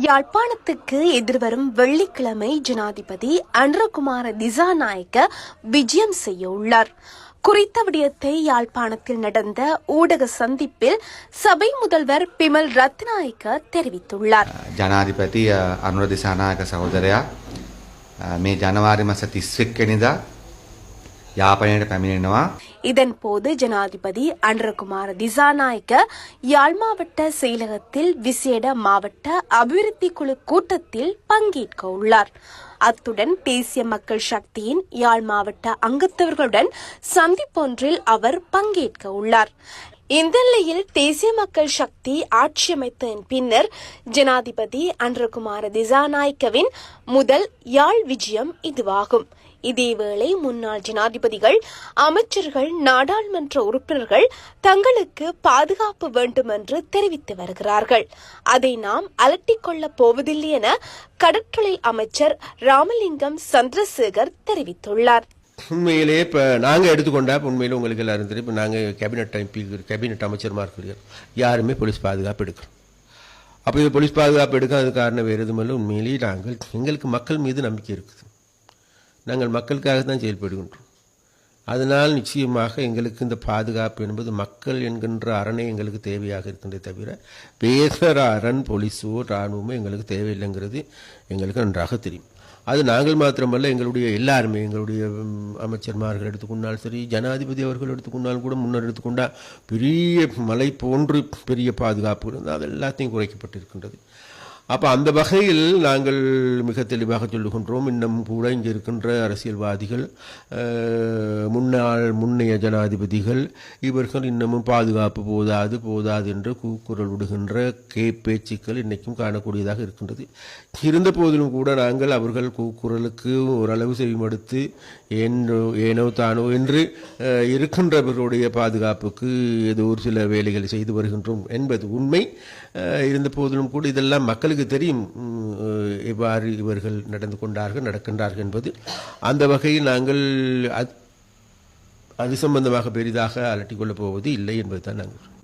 யாழ்ப்பாணத்துக்கு எதிர்வரும் வெள்ளிக்கிழமை ஜனாதிபதி அனுரகுமார திசாநாயக்க விஜயம் செய்ய உள்ளார். குறித்த விடயத்தை யாழ்ப்பாணத்தில் நடந்த ஊடக சந்திப்பில் சபை முதல்வர் பிமல் ரத்நாயக்க தெரிவித்துள்ளார். ஜனாதிபதி அனுர திசாநாயக்க சகோதரயா மே ஜனவரி மாச 31 වෙනිදා யாழ்ப்பாணයට පැමිණෙනවා. இதன்போது ஜனாதிபதி அனுரகுமார திசாநாயக்க யாழ் மாவட்ட செயலகத்தில் விசேட மாவட்ட அபிவிருத்தி குழு கூட்டத்தில் பங்கேற்க உள்ளார். அத்துடன் தேசிய மக்கள் சக்தியின் யாழ் மாவட்ட அங்கத்தவர்களுடன் சந்திப்பொன்றில் அவர் பங்கேற்க உள்ளார். இந்த நிலையில் தேசிய மக்கள் சக்தி ஆட்சியமைத்ததன் பின்னர் ஜனாதிபதி அனுரகுமார திசாநாயக்கவின் முதல் யாழ் விஜயம் இதுவாகும். இதேவேளை முன்னாள் ஜனாதிபதிகள், அமைச்சர்கள், நாடாளுமன்ற உறுப்பினர்கள் தங்களுக்கு பாதுகாப்பு வேண்டும் என்று தெரிவித்து வருகிறார்கள். அதை நாம் அலட்டிக் கொள்ளப் போவதில்லை என கடற்றொழில் அமைச்சர் ராமலிங்கம் சந்திரசேகர் தெரிவித்துள்ளார். உண்மையிலே இப்போ நாங்கள் எடுத்துக்கொண்டா உண்மையிலே உங்களுக்கு எல்லாரும் தெரியும். இப்போ நாங்கள் கேபினெட் அமைச்சர்மார்கள் யாருமே போலீஸ் பாதுகாப்பு எடுக்கிறோம். அப்போ இது போலீஸ் பாதுகாப்பு எடுக்காத காரணம் வேறு எதுவுமில்லை. உண்மையிலேயே எங்களுக்கு மக்கள் மீது நம்பிக்கை இருக்குது. நாங்கள் மக்களுக்காக தான் செயல்படுகின்றோம். அதனால் நிச்சயமாக எங்களுக்கு இந்த பாதுகாப்பு என்பது மக்கள் என்கின்ற அரணை எங்களுக்கு தேவையாக இருக்கின்றே தவிர வேற அரண் போலீஸோ இராணுவமோ எங்களுக்கு தேவையில்லைங்கிறது எங்களுக்கு நன்றாக தெரியும். அது நாங்கள் மாத்திரமல்ல, எங்களுடைய எல்லாருமே, எங்களுடைய அமைச்சர்மார்கள் எடுத்துக்கொண்டால் சரி, ஜனாதிபதி அவர்கள் எடுத்துக்கொண்டாலும் கூட முன்னர் எடுத்துக்கொண்டால் பெரிய மலை போன்று பெரிய பாதுகாப்பு இருந்தால் அது எல்லாத்தையும் குறைக்கப்பட்டிருக்கின்றது. அப்போ அந்த வகையில் நாங்கள் மிக தெளிவாக சொல்லுகின்றோம். இன்னும் கூட இங்கே இருக்கின்ற அரசியல்வாதிகள், முன்னைய ஜனாதிபதிகள் இவர்கள் இன்னமும் பாதுகாப்பு போதாது என்று கூக்குரல் விடுகின்ற பேச்சுக்கள் இன்றைக்கும் காணக்கூடியதாக இருக்கின்றது. இருந்த போதிலும் கூட நாங்கள் அவர்கள் கூக்குரலுக்கு ஓரளவு செவிமடுத்து ஏனோ தானோ என்று இருக்கின்றவர்களுடைய பாதுகாப்புக்கு ஏதோ ஒரு சில வேலைகளை செய்து வருகின்றோம் என்பது உண்மை. இருந்த போதிலும் கூட இதெல்லாம் மக்களுக்கு தெரியும் எவ்வாறு இவர்கள் நடக்கின்றார்கள் என்பது. அந்த வகையில் நாங்கள் அது சம்பந்தமாக பெரிதாக அலட்டிக்கொள்ளப் போவது இல்லை என்பதுதான் நாங்கள்